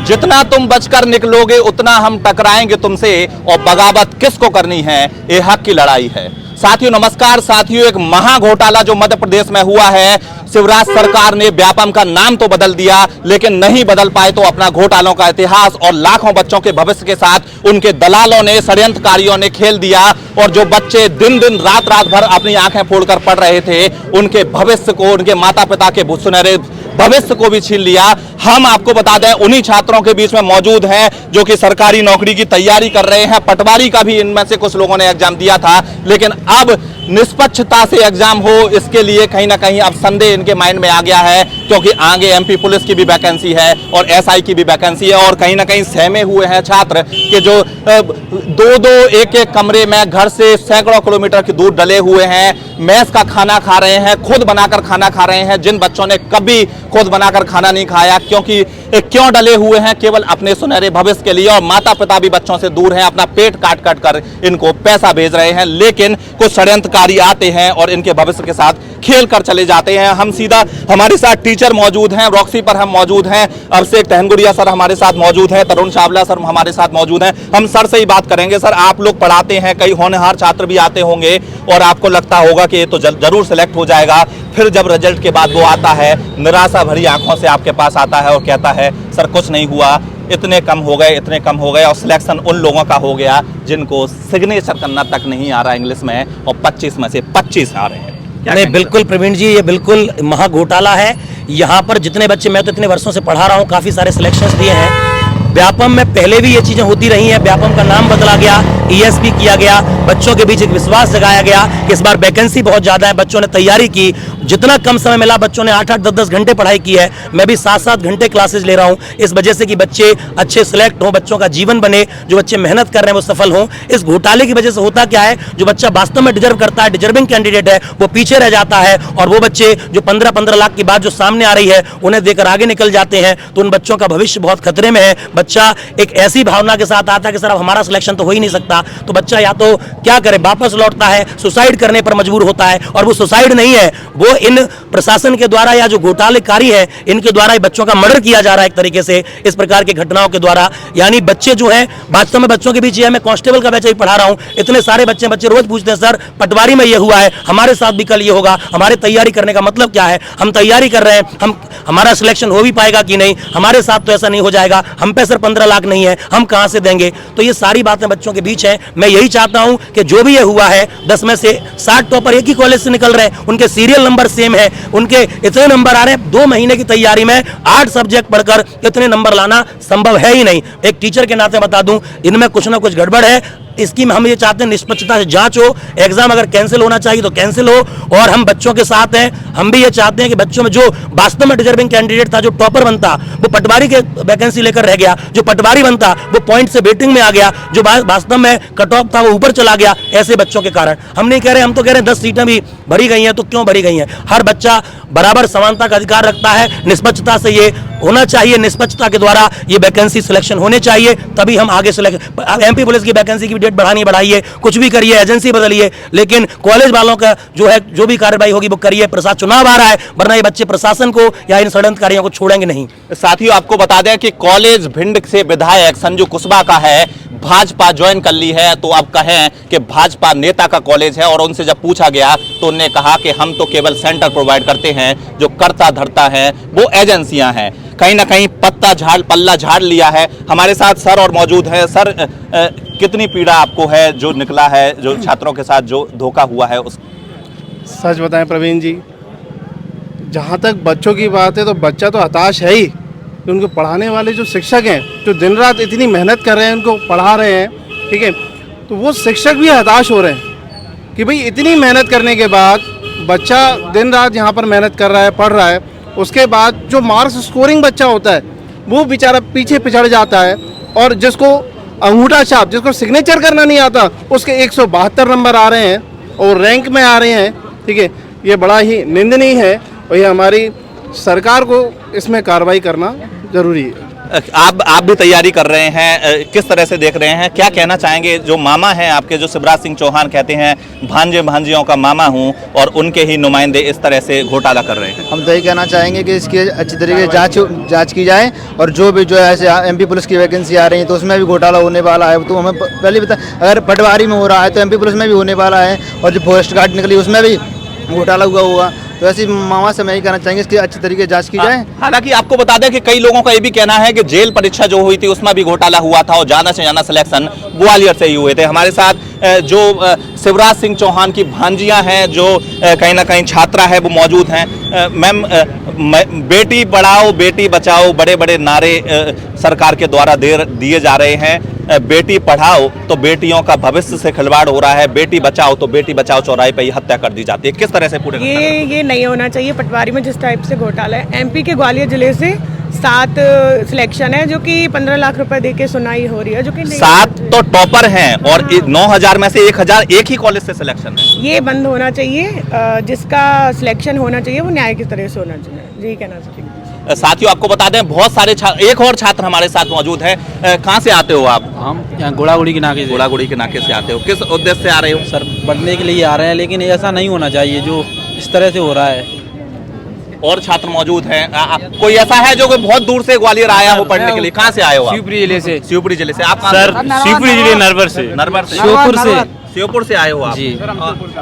जितना तुम बचकर निकलोगे उतना हम टकराएंगे तुमसे, और बगावत किसको करनी है, ये हक की लड़ाई है। साथियों नमस्कार। साथियों, एक महा घोटाला जो मध्य प्रदेश में हुआ है, शिवराज सरकार ने व्यापम का नाम तो बदल दिया लेकिन नहीं बदल पाए तो अपना घोटालों का इतिहास, और लाखों बच्चों के भविष्य के साथ उनके दलालों ने, षड्यंत्रकारियों ने खेल दिया, और जो बच्चे दिन दिन रात रात भर अपनी आंखें फोड़कर पढ़ रहे थे, उनके भविष्य को, उनके माता पिता के सुनहरे भविष्य को भी छीन लिया। हम आपको बता दें, उन्हीं छात्रों के बीच में मौजूद हैं जो कि सरकारी नौकरी की तैयारी कर रहे हैं। पटवारी का भी इनमें से कुछ लोगों ने एग्जाम दिया था, लेकिन अब निष्पक्षता से एग्जाम हो, इसके लिए कहीं ना कहीं अब संदेह इनके माइंड में आ गया है, क्योंकि आगे एमपी पुलिस की भी वैकेंसी है और एसआई की भी वैकेंसी है, और कहीं ना कहीं सहमे हुए हैं छात्र कि जो दो दो एक एक कमरे में घर से सैकड़ों किलोमीटर की दूर डले हुए हैं, मेस का खाना खा रहे हैं, खुद बनाकर खाना खा रहे हैं, जिन बच्चों ने कभी खुद बनाकर खाना नहीं खाया। क्यों डले हुए हैं? केवल अपने सुनहरे भविष्य के लिए, और माता पिता भी बच्चों से दूर हैं, अपना पेट काट काट कर इनको पैसा भेज रहे हैं, लेकिन कुछ षड्यंत्रकारी आते हैं और इनके भविष्य के साथ खेल कर चले जाते हैं। हम सीधा, हमारे साथ टीचर मौजूद हैं, रॉक्सी पर हम मौजूद हैं, अभिषेक टहनगुड़िया सर हमारे साथ मौजूद हैं, तरुण चावला सर हमारे साथ मौजूद हैं। हम सर से ही बात करेंगे। सर, आप लोग पढ़ाते हैं, कई होनहार छात्र भी आते होंगे और आपको लगता होगा कि ये तो जरूर सिलेक्ट हो जाएगा, फिर जब रिजल्ट के बाद वो आता है, निराशा भरी आंखों से आपके पास आता है और कहता है सर कुछ नहीं हुआ, इतने कम हो गए, और सिलेक्शन उन लोगों का हो गया जिनको सिग्नेचर करना तक नहीं आ रहा इंग्लिश में, और 25 में से 25 आ रहे हैं। नहीं, बिल्कुल प्रवीण जी, ये बिल्कुल महा घोटाला है। यहाँ पर जितने बच्चे, मैं तो इतने वर्षों से पढ़ा रहा हूँ, काफ़ी सारे सिलेक्शंस दिए हैं। व्यापम में पहले भी ये चीज़ें होती रही हैं। व्यापम का नाम बदला गया, ईएसपी किया गया, बच्चों के बीच एक विश्वास जगाया गया कि इस बार वैकेंसी बहुत ज़्यादा है, बच्चों ने तैयारी की, जितना कम समय मिला बच्चों ने 8-8, 10-10 घंटे पढ़ाई की है। मैं भी 7-7 घंटे क्लासेज ले रहा हूँ, इस वजह से कि बच्चे अच्छे सिलेक्ट हों, बच्चों का जीवन बने, जो बच्चे मेहनत कर रहे हैं वो सफल हों। इस घोटाले की वजह से होता क्या है, जो बच्चा वास्तव में डिजर्व करता है, डिजर्विंग कैंडिडेट है, वो पीछे रह जाता है, और वो बच्चे जो 15-15 लाख की बात जो सामने आ रही है उन्हें देकर आगे निकल जाते हैं, तो उन बच्चों का भविष्य बहुत खतरे में है। बच्चा एक ऐसी भावना के साथ आता है कि सर अब हमारा सिलेक्शन तो हो ही नहीं सकता, तो बच्चा या तो क्या करे, वापस लौटता है, सुसाइड करने पर मजबूर होता है, और वो सुसाइड नहीं है, वो इन प्रशासन के द्वारा या जो घोटालेकारी है इनके द्वारा बच्चों का मर्डर किया जा रहा है एक तरीके से, इस प्रकार की घटनाओं के द्वारा। यानी बच्चे जो है, वास्तव में बच्चों के बीच ये, मैं कांस्टेबल का बैच भी पढ़ा रहा हूँ, इतने सारे बच्चे रोज पूछते हैं सर पटवारी में ये हुआ है, हमारे साथ भी कल ये होगा, हमारे तैयारी करने का मतलब क्या है, हम तैयारी कर रहे हैं, हमारा सिलेक्शन हो भी पाएगा कि नहीं, हमारे साथ तो ऐसा नहीं हो जाएगा, हम पे सर 15 लाख नहीं है, हम कहां से देंगे। तो ये सारी बातें बच्चों के बीच है। मैं यही चाहता हूं कि जो भी ये हुआ है, 10 में से 60 टॉपर एक ही कॉलेज से निकल रहे हैं, उनके सीरियल नंबर सेम है, उनके इतने नंबर आ रहे हैं, 2 महीने की तैयारी में 8 सब्जेक्ट पढ़कर इतने नंबर लाना संभव है ही नहीं। एक टीचर के नाते बता दूं, इनमें कुछ ना कुछ गड़बड़ है। इसकी हम ये चाहते हैं निष्पक्षता से जांच हो, एग्जाम अगर कैंसिल होना चाहिए तो कैंसिल हो, और हम बच्चों के साथ हैं। हम भी ये चाहते हैं कि बच्चों में जो वास्तव में डिजर्विंग कैंडिडेट था, जो टॉपर बनता, वो पटवारी के वैकेंसी लेकर रह गया, जो पटवारी बनता वो पॉइंट से वेटिंग में आ गया, जो वास्तव में कट ऑफ था वो ऊपर चला गया, ऐसे बच्चों के कारण। हम नहीं कह रहे, हम तो कह रहे हैं 10 सीटें भी भरी गई हैं, तो क्यों भरी गई हैं? हर बच्चा बराबर समानता का अधिकार रखता है, निष्पक्षता से ये होना चाहिए, निष्पक्षता के द्वारा ये वैकेंसी सिलेक्शन होने चाहिए, तभी हम आगे सिलेक्ट। एमपी पुलिस की वैकेंसी की डेट बढ़ाइए, कुछ भी करिए, एजेंसी बदलिए, लेकिन कॉलेज वालों का जो है, जो भी कार्रवाई होगी वो करिए। प्रशासन, चुनाव आ रहा है, वरना ये बच्चे प्रशासन को या इन षड्यंत्रकारियों को छोड़ेंगे नहीं। साथियों, आपको बता दें कि कॉलेज भिंड से विधायक संजू कुशवाहा का है, भाजपा ज्वाइन कर ली है, तो अब कहें कि भाजपा नेता का कॉलेज है, और उनसे जब पूछा गया तो उन्होंने कहा कि हम तो केवल सेंटर प्रोवाइड करते हैं, जो करता धरता है वो एजेंसियां हैं। कहीं ना कहीं पल्ला झाड़ लिया है। हमारे साथ सर और मौजूद है। सर, कितनी पीड़ा आपको है जो निकला है, जो छात्रों के साथ जो धोखा हुआ है उस? सच बताएं प्रवीण जी, जहाँ तक बच्चों की बात है तो बच्चा तो हताश है ही, उनको पढ़ाने वाले जो शिक्षक हैं, जो दिन रात इतनी मेहनत कर रहे हैं, उनको पढ़ा रहे हैं, ठीक है, तो वो शिक्षक भी हताश हो रहे हैं कि भाई इतनी मेहनत करने के बाद बच्चा दिन रात यहाँ पर मेहनत कर रहा है, पढ़ रहा है, उसके बाद जो मार्क्स स्कोरिंग बच्चा होता है वो बेचारा पीछे पिछड़ जाता है, और जिसको अंगूठा छाप, जिसको सिग्नेचर करना नहीं आता, उसके 172 नंबर आ रहे हैं और रैंक में आ रहे हैं, ठीक है। ये बड़ा ही निंदनीय है, और ये हमारी सरकार को इसमें कार्रवाई करना जरूरी है। आप भी तैयारी कर रहे हैं, किस तरह से देख रहे हैं, क्या कहना चाहेंगे? जो मामा हैं आपके, जो शिवराज सिंह चौहान कहते हैं भांजे भांजियों का मामा हूं, और उनके ही नुमाइंदे इस तरह से घोटाला कर रहे हैं। हम तो यही कहना चाहेंगे कि इसकी अच्छी तरीके से जांच की जाए, और जो भी जो है ऐसे एमपी पुलिस की वैकेंसी आ रही है तो उसमें भी घोटाला होने वाला है। तो हमें पहले बता, अगर पटवारी में हो रहा है तो एमपी पुलिस में भी होने वाला है, और जो फॉरेस्ट गार्ड निकली उसमें भी घोटाला हुआ होगा। तो ऐसी मामा से मैं यही कहना चाहेंगे इसकी अच्छी तरीके से जांच की जाए। हालांकि आपको बता दें कि कई लोगों का ये भी कहना है कि जेल परीक्षा जो हुई थी उसमें भी घोटाला हुआ था, और ज्यादा से ज्यादा सिलेक्शन ग्वालियर से ही हुए थे। हमारे साथ जो शिवराज सिंह चौहान की भांजियां हैं, जो कहीं ना कहीं छात्रा है, वो मौजूद हैं। मैम, बेटी पढ़ाओ बेटी बचाओ बड़े बड़े नारे सरकार के द्वारा दिए जा रहे हैं। बेटी पढ़ाओ तो बेटियों का भविष्य से खिलवाड़ हो रहा है, बेटी बचाओ तो बेटी बचाओ चौराहे पे ही हत्या कर दी जाती है। किस तरह से पूरे ये नहीं होना चाहिए। पटवारी में जिस टाइप से घोटाला है, एमपी के ग्वालियर जिले से 7 सिलेक्शन है, जो कि 15 लाख रुपए दे के सुनाई हो रही है, जो कि 7 तो टॉपर हैं, और 9,000 में से 1,000 एक ही कॉलेज से सिलेक्शन है। ये बंद होना चाहिए। जिसका सिलेक्शन होना चाहिए वो न्याय की तरह से होना चाहिए, यही कहना चाहिए। साथियों, आपको बता दें बहुत सारे एक और छात्र हमारे साथ मौजूद है। कहाँ से आते हो आप? हम यहाँ गोड़ागुड़ी के नाके से। गोड़ागुड़ी के नाके से आते हो, किस उद्देश्य से आ रहे हो? सर, पढ़ने के लिए आ रहे हैं, लेकिन ऐसा नहीं होना चाहिए जो इस तरह से हो रहा है। और छात्र मौजूद हैं। कोई ऐसा है जो कोई बहुत दूर से ग्वालियर आया हो पढ़ने के लिए? कहाँ से आए हो आप? शिवपुरी जिले से। शिवपुरी जिले से। आप सर, शिवपुरी जिले नरवर से। नरवर से। श्योपुर से। श्योपुर से आए हो आप? जी।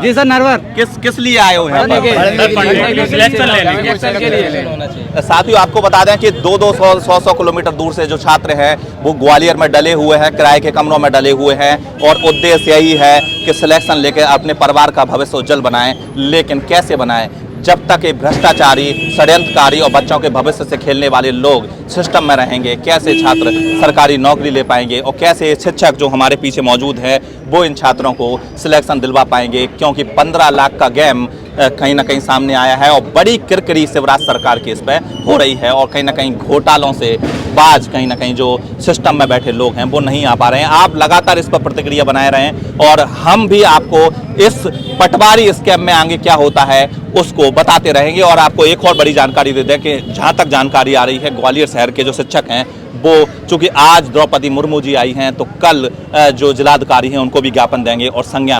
जी सर, नरवर। किस लिए आए हो यहाँ पर? सिलेक्शन के लिए। साथियों, आपको बता दें कि 200 किलोमीटर दूर से जो छात्र हैं वो ग्वालियर में डले हुए हैं, किराए के कमरों में डले हुए हैं, और उद्देश्य यही है कि सिलेक्शन लेकर अपने परिवार का भविष्य उज्जवल बनाएं। लेकिन कैसे बनाएं जब तक ये भ्रष्टाचारी, षड्यंत्रकारी और बच्चों के भविष्य से खेलने वाले लोग सिस्टम में रहेंगे? कैसे छात्र सरकारी नौकरी ले पाएंगे, और कैसे शिक्षक जो हमारे पीछे मौजूद हैं वो इन छात्रों को सिलेक्शन दिलवा पाएंगे? क्योंकि 15 लाख का गेम कहीं ना कहीं सामने आया है, और बड़ी किरकिरी शिवराज सरकार की इस पर हो रही है, और कहीं ना कहीं घोटालों से बाज कहीं ना कहीं जो सिस्टम में बैठे लोग हैं वो नहीं आ पा रहे हैं। आप लगातार इस पर प्रतिक्रिया बनाए रहें, और हम भी आपको इस पटवारी स्कैम में आगे क्या होता है उसको बताते रहेंगे। और आपको एक और बड़ी जानकारी दे दें कि जहाँ तक जानकारी आ रही है, ग्वालियर शहर के जो शिक्षक हैं वो, चूंकि आज द्रौपदी मुर्मू जी आई हैं, तो कल जो जिलाधिकारी हैं उनको भी ज्ञापन देंगे और संज्ञान